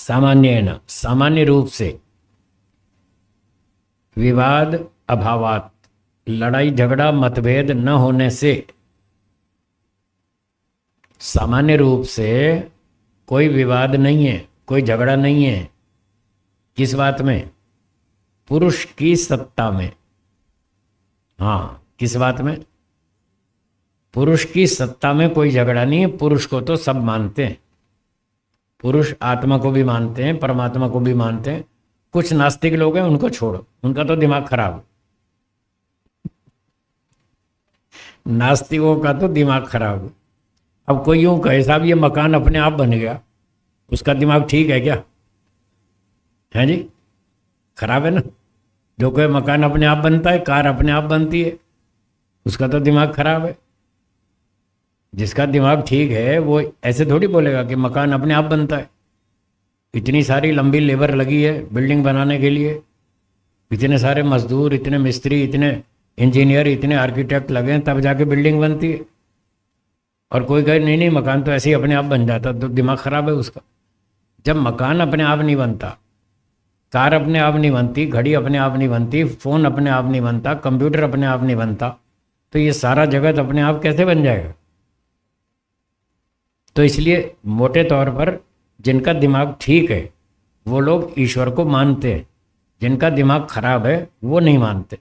सामान्येन सामान्य रूप से, विवाद अभावात लड़ाई झगड़ा मतभेद न होने से, सामान्य रूप से कोई विवाद नहीं है, कोई झगड़ा नहीं है। किस बात में? पुरुष की सत्ता में। हाँ, किस बात में? पुरुष की सत्ता में कोई झगड़ा नहीं है। पुरुष को तो सब मानते हैं, पुरुष आत्मा को भी मानते हैं, परमात्मा को भी मानते हैं। कुछ नास्तिक लोग हैं, उनको छोड़ो, उनका तो दिमाग खराब। नास्तिकों का तो दिमाग खराब। अब कोई यूं कहे साहब ये मकान अपने आप बन गया, उसका दिमाग ठीक है क्या? है जी, खराब है ना। जो कोई मकान अपने आप बनता है, कार अपने आप बनती है, उसका तो दिमाग खराब है। जिसका दिमाग ठीक है वो ऐसे थोड़ी बोलेगा कि मकान अपने आप बनता है। इतनी सारी लंबी लेबर लगी है बिल्डिंग बनाने के लिए, इतने सारे मजदूर, इतने मिस्त्री, इतने इंजीनियर, इतने आर्किटेक्ट लगे हैं, तब जाके बिल्डिंग बनती है। और कोई कहे नहीं नहीं मकान तो ऐसे ही अपने आप बन जाता, तो दिमाग खराब है उसका। जब मकान अपने आप नहीं बनता, कार अपने आप नहीं बनती, घड़ी अपने आप नहीं बनती, फ़ोन अपने आप नहीं बनता, कंप्यूटर अपने आप नहीं बनता, तो ये सारा जगत अपने आप कैसे बन जाएगा? तो इसलिए मोटे तौर पर जिनका दिमाग ठीक है वो लोग ईश्वर को मानते हैं, जिनका दिमाग खराब है वो नहीं मानते।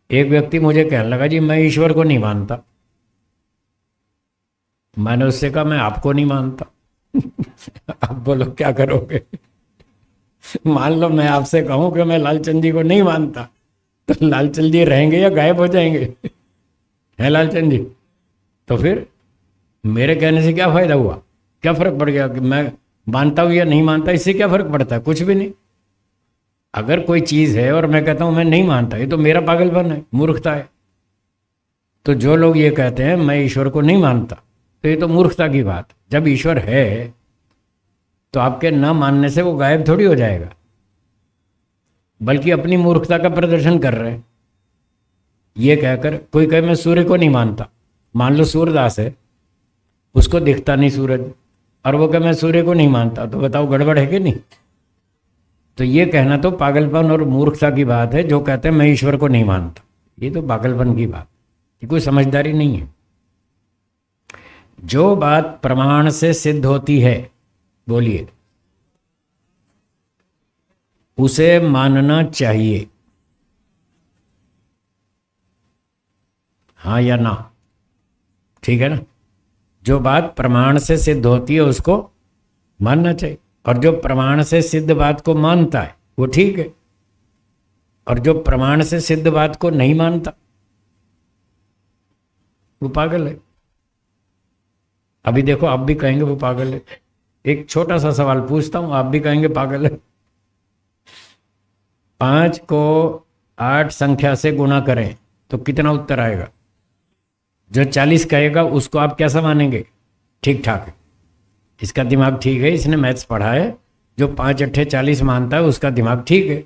एक व्यक्ति मुझे कहने लगा जी मैं ईश्वर को नहीं मानता। मैंने उससे कहा मैं आपको नहीं मानता। अब बोलो क्या करोगे? मान लो मैं आपसे कहूं कि मैं लालचंद जी को नहीं मानता, तो लालचंद जी रहेंगे या गायब हो जाएंगे? है लालचंद जी? तो फिर मेरे कहने से क्या फायदा हुआ? क्या फर्क पड़ गया कि मैं मानता हूं या नहीं मानता? इससे क्या फर्क पड़ता है? कुछ भी नहीं। अगर कोई चीज है और मैं कहता हूं मैं नहीं मानता, ये तो मेरा पागलपन है, मूर्खता है। तो जो लोग ये कहते हैं मैं ईश्वर को नहीं मानता, तो ये तो मूर्खता की बात। जब ईश्वर है तो आपके न मानने से वो गायब थोड़ी हो जाएगा, बल्कि अपनी मूर्खता का प्रदर्शन कर रहे हैं। ये कहकर कोई कहे मैं सूर्य को नहीं मानता, मान लो सूर्यदास है, उसको दिखता नहीं सूरज, और वो कहे मैं सूर्य को नहीं मानता, तो बताओ गड़बड़ है कि नहीं? तो ये कहना तो पागलपन और मूर्खता की बात है। जो कहते हैं मैं ईश्वर को नहीं मानता, ये तो पागलपन की बात, ये कोई समझदारी नहीं है। जो बात प्रमाण से सिद्ध होती है, बोलिए, उसे मानना चाहिए, हाँ या ना? ठीक है ना? जो बात प्रमाण से सिद्ध होती है उसको मानना चाहिए, और जो प्रमाण से सिद्ध बात को मानता है वो ठीक है, और जो प्रमाण से सिद्ध बात को नहीं मानता वो पागल है। अभी देखो, आप भी कहेंगे वो पागल है। एक छोटा सा सवाल पूछता हूं, आप भी कहेंगे पागल है। 5 को 8 संख्या से गुणा करें तो कितना उत्तर आएगा? जो 40 कहेगा उसको आप कैसा मानेंगे? ठीक ठाक है, इसका दिमाग ठीक है, इसने मैथ्स पढ़ा है। जो 5 अट्ठे 40 मानता है उसका दिमाग ठीक है।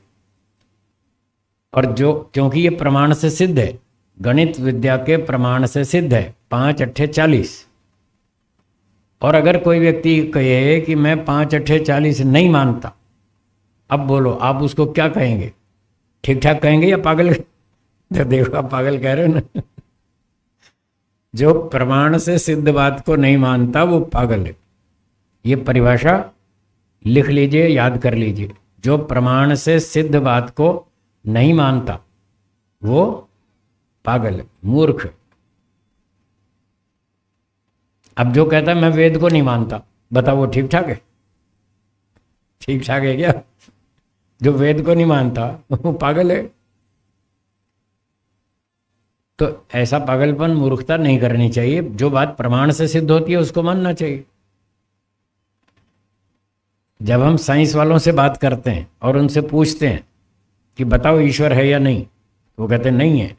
और जो, क्योंकि ये प्रमाण से सिद्ध है, गणित विद्या के प्रमाण से सिद्ध है 5 अट्ठे 40। और अगर कोई व्यक्ति कहे कि मैं 5 अट्ठे 40 नहीं मानता, अब बोलो आप उसको क्या कहेंगे? ठीक ठाक कहेंगे या पागल? तो देखो आप पागल कह रहे हो ना। जो प्रमाण से सिद्ध बात को नहीं मानता वो पागल है। ये परिभाषा लिख लीजिए, याद कर लीजिए। जो प्रमाण से सिद्ध बात को नहीं मानता वो पागल है, मूर्ख है। अब जो कहता है मैं वेद को नहीं मानता, बताओ वो ठीक ठाक है? ठीक ठाक है क्या? जो वेद को नहीं मानता वो पागल है। तो ऐसा पागलपन, मूर्खता नहीं करनी चाहिए। जो बात प्रमाण से सिद्ध होती है उसको मानना चाहिए। जब हम साइंस वालों से बात करते हैं और उनसे पूछते हैं कि बताओ ईश्वर है या नहीं, तो वो कहते हैं नहीं है।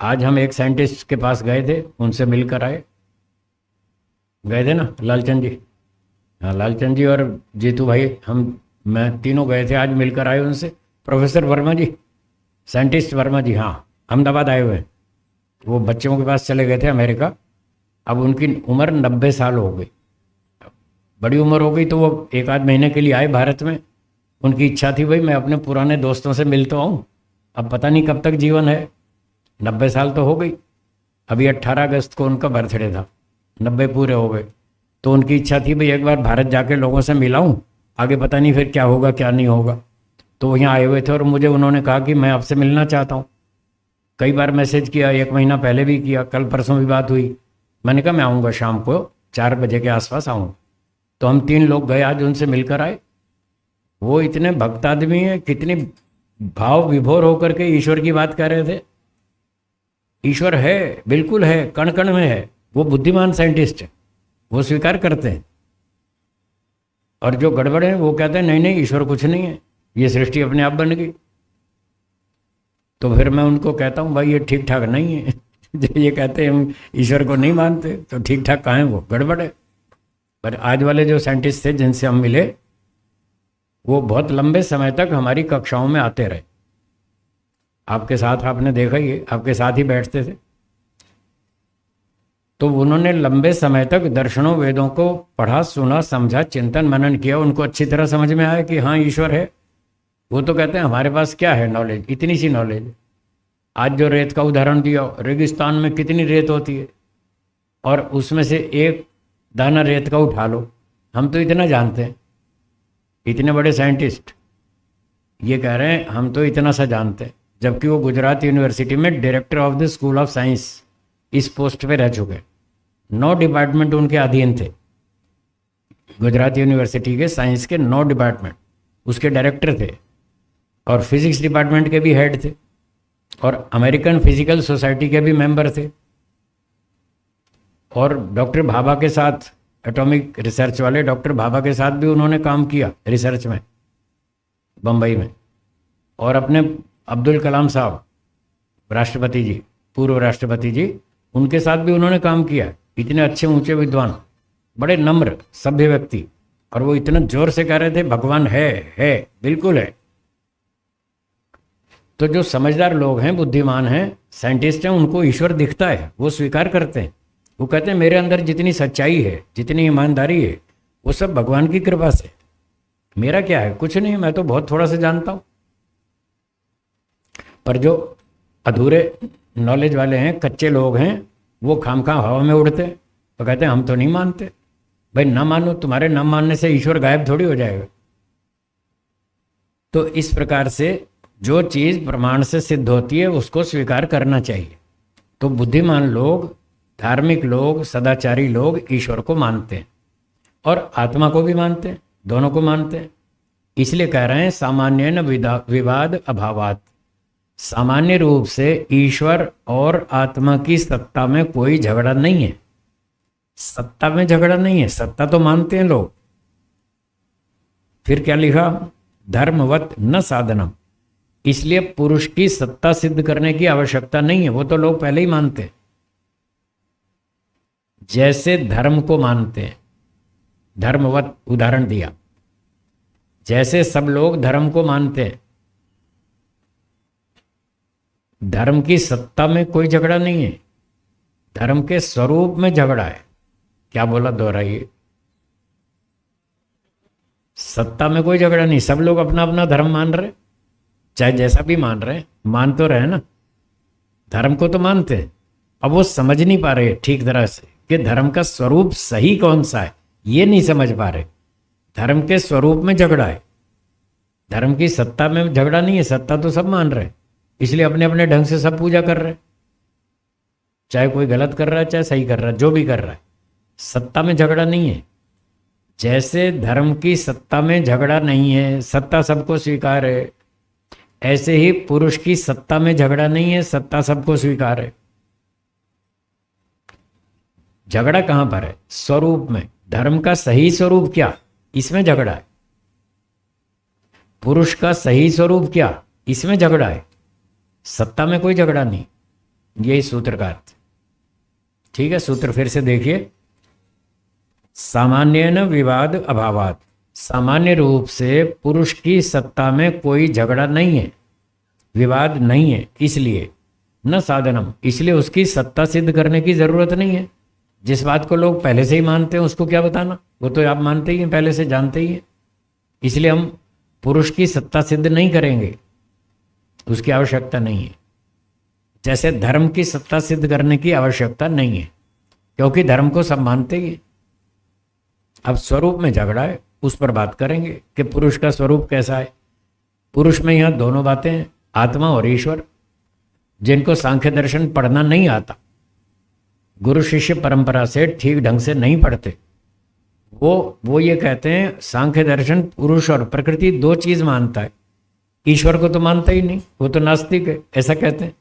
आज हम एक साइंटिस्ट के पास गए थे, उनसे मिलकर आए, गए थे ना लालचंद जी? हाँ, लालचंद जी और जीतू भाई, मैं तीनों गए थे, आज मिलकर आए उनसे। प्रोफेसर वर्मा जी, साइंटिस्ट वर्मा जी, हाँ, अहमदाबाद आए हुए हैं। वो बच्चों के पास चले गए थे अमेरिका। अब उनकी उम्र 90 साल हो गई। बड़ी उम्र हो गई तो वो एक आध महीने के लिए आए भारत में। उनकी इच्छा थी भाई मैं अपने पुराने दोस्तों से मिल तो आऊँ। अब पता नहीं कब तक जीवन है, 90 साल तो हो गई। अभी 18 अगस्त को उनका बर्थडे था, 90 पूरे हो गए। तो उनकी इच्छा थी भाई एक बार भारत जाके लोगों से मिलाऊं, आगे पता नहीं फिर क्या होगा क्या नहीं होगा। तो वो यहाँ आए हुए थे और मुझे उन्होंने कहा कि मैं आपसे मिलना चाहता हूँ। कई बार मैसेज किया, 1 महीना पहले भी किया, कल परसों भी बात हुई। मैंने कहा मैं आऊँगा शाम को 4 बजे के आसपास आऊँगा। तो हम 3 लोग गए, आज उनसे मिलकर आए। वो इतने भक्त आदमी हैं, कितनी भाव विभोर होकर के ईश्वर की बात कर रहे थे। ईश्वर है, बिल्कुल है, कण कण में है। वो बुद्धिमान साइंटिस्ट है, वो स्वीकार करते हैं। और जो गड़बड़ है वो कहते हैं नहीं नहीं ईश्वर कुछ नहीं है, ये सृष्टि अपने आप बन गई। तो फिर मैं उनको कहता हूँ भाई ये ठीक ठाक नहीं है। जो ये कहते हैं हम ईश्वर को नहीं मानते, तो ठीक ठाक कहाँ है, वो गड़बड़ है। पर आज वाले जो साइंटिस्ट थे जिनसे हम मिले, वो बहुत लंबे समय तक हमारी कक्षाओं में आते रहे। आपके साथ, आपने देखा ही है, आपके साथ ही बैठते थे। तो उन्होंने लंबे समय तक दर्शनों वेदों को पढ़ा, सुना, समझा, चिंतन मनन किया। उनको अच्छी तरह समझ में आया कि हाँ ईश्वर है। वो तो कहते हैं हमारे पास क्या है नॉलेज, इतनी सी नॉलेज। आज जो रेत का उदाहरण दिया, रेगिस्तान में कितनी रेत होती है, और उसमें से एक दाना रेत का उठा लो, हम तो इतना जानते हैं। इतने बड़े साइंटिस्ट ये कह रहे हैं हम तो इतना सा जानते हैं, जबकि वो गुजरात यूनिवर्सिटी में director of the school of science इस पोस्ट पे रह चुके। 9 डिपार्टमेंट उनके अधीन थे। गुजरात यूनिवर्सिटी के साइंस के 9 डिपार्टमेंट, उसके डायरेक्टर थे, और फिजिक्स डिपार्टमेंट के भी हेड थे, और अमेरिकन फिजिकल सोसाइटी के भी मेंबर थे। और डॉक्टर भाभा के साथ, एटॉमिक रिसर्च वाले डॉक्टर भाभा के साथ भी उन्होंने काम किया रिसर्च में, बम्बई में। और अपने अब्दुल कलाम साहब, राष्ट्रपति जी, पूर्व राष्ट्रपति जी, उनके साथ भी उन्होंने काम किया। इतने अच्छे ऊंचे विद्वान, बड़े नम्र सभ्य व्यक्ति, और वो इतना जोर से कह रहे थे भगवान है, बिल्कुल है। तो जो समझदार लोग हैं, बुद्धिमान हैं, साइंटिस्ट हैं, उनको ईश्वर दिखता है, वो स्वीकार करते हैं। वो कहते हैं मेरे अंदर जितनी सच्चाई है, जितनी ईमानदारी है, वो सब भगवान की कृपा से। मेरा क्या है, कुछ नहीं, मैं तो बहुत थोड़ा सा जानता हूँ। पर जो अधूरे नॉलेज वाले हैं, कच्चे लोग हैं, वो खामखा हवा में उड़ते हैं, तो कहते हैं हम तो नहीं मानते। भाई ना मानो, तुम्हारे न मानने से ईश्वर गायब थोड़ी हो जाएगा। तो इस प्रकार से जो चीज़ प्रमाण से सिद्ध होती है उसको स्वीकार करना चाहिए। तो बुद्धिमान लोग, धार्मिक लोग, सदाचारी लोग ईश्वर को मानते हैं और आत्मा को भी मानते हैं, दोनों को मानते हैं। इसलिए कह रहे हैं सामान्य न विवाद अभावात। सामान्य रूप से ईश्वर और आत्मा की सत्ता में कोई झगड़ा नहीं है। सत्ता में झगड़ा नहीं है, सत्ता तो मानते हैं लोग। फिर क्या लिखा, धर्मवत न साधनम। इसलिए पुरुष की सत्ता सिद्ध करने की आवश्यकता नहीं है, वो तो लोग पहले ही मानते हैं। जैसे धर्म को मानते हैं, धर्मवत उदाहरण दिया, जैसे सब लोग धर्म को मानते हैं। धर्म की सत्ता में कोई झगड़ा नहीं है, धर्म के स्वरूप में झगड़ा है। क्या बोला, दोहराइए। सत्ता में कोई झगड़ा नहीं, सब लोग अपना अपना धर्म मान रहे, चाहे जैसा भी मान रहे, मान तो रहे ना, धर्म को तो मानते हैं। अब वो समझ नहीं पा रहे ठीक तरह से कि धर्म का स्वरूप सही कौन सा है, ये नहीं समझ पा रहे। धर्म के स्वरूप में झगड़ा है, धर्म की सत्ता में झगड़ा नहीं है। सत्ता तो सब मान रहे, इसलिए अपने अपने ढंग से सब पूजा कर रहे, चाहे कोई गलत कर रहा है चाहे सही कर रहा है, जो भी कर रहा है। सत्ता में झगड़ा नहीं है। जैसे धर्म की सत्ता में झगड़ा नहीं है, सत्ता सबको स्वीकार है, ऐसे ही पुरुष की सत्ता में झगड़ा नहीं है, सत्ता सबको स्वीकार है। झगड़ा कहां पर है, स्वरूप में। धर्म का सही स्वरूप क्या, इसमें झगड़ा है। पुरुष का सही स्वरूप क्या, इसमें झगड़ा है। सत्ता में कोई झगड़ा नहीं। यही सूत्र का अर्थ। ठीक है, सूत्र फिर से देखिए। सामान्य न विवाद अभावात। सामान्य रूप से पुरुष की सत्ता में कोई झगड़ा नहीं है, विवाद नहीं है। इसलिए न साधनम, इसलिए उसकी सत्ता सिद्ध करने की जरूरत नहीं है। जिस बात को लोग पहले से ही मानते हैं उसको क्या बताना, वो तो आप मानते ही हैं, पहले से जानते ही हैं। इसलिए हम पुरुष की सत्ता सिद्ध नहीं करेंगे, उसकी आवश्यकता नहीं है। जैसे धर्म की सत्ता सिद्ध करने की आवश्यकता नहीं है, क्योंकि धर्म को सब मानते ही हैं। अब स्वरूप में झगड़ा है, उस पर बात करेंगे कि पुरुष का स्वरूप कैसा है। पुरुष में यहाँ दोनों बातें हैं, आत्मा और ईश्वर। जिनको सांख्य दर्शन पढ़ना नहीं आता, गुरु शिष्य परंपरा से ठीक ढंग से नहीं पढ़ते, वो ये कहते हैं सांख्य दर्शन पुरुष और प्रकृति दो चीज मानता है, ईश्वर को तो मानता ही नहीं, वो तो नास्तिक है, ऐसा कहते हैं।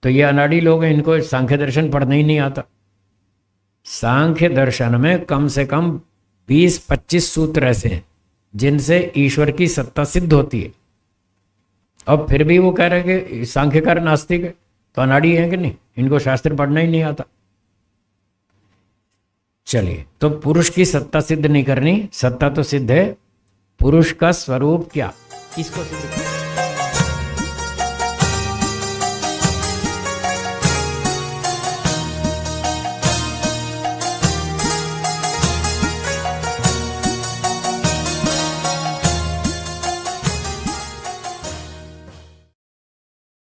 तो ये अनाड़ी लोग हैं, इनको सांख्य दर्शन पढ़ना ही नहीं आता। सांख्य दर्शन में कम से कम 20-25 सूत्र ऐसे हैं जिनसे ईश्वर की सत्ता सिद्ध होती है, और फिर भी वो कह रहे हैं कि सांख्यकार नास्तिक है, तो अनाड़ी है कि नहीं, इनको शास्त्र पढ़ना ही नहीं आता। चलिए, तो पुरुष की सत्ता सिद्ध नहीं करनी, सत्ता तो सिद्ध है, पुरुष का स्वरूप क्या, इसको सिद्ध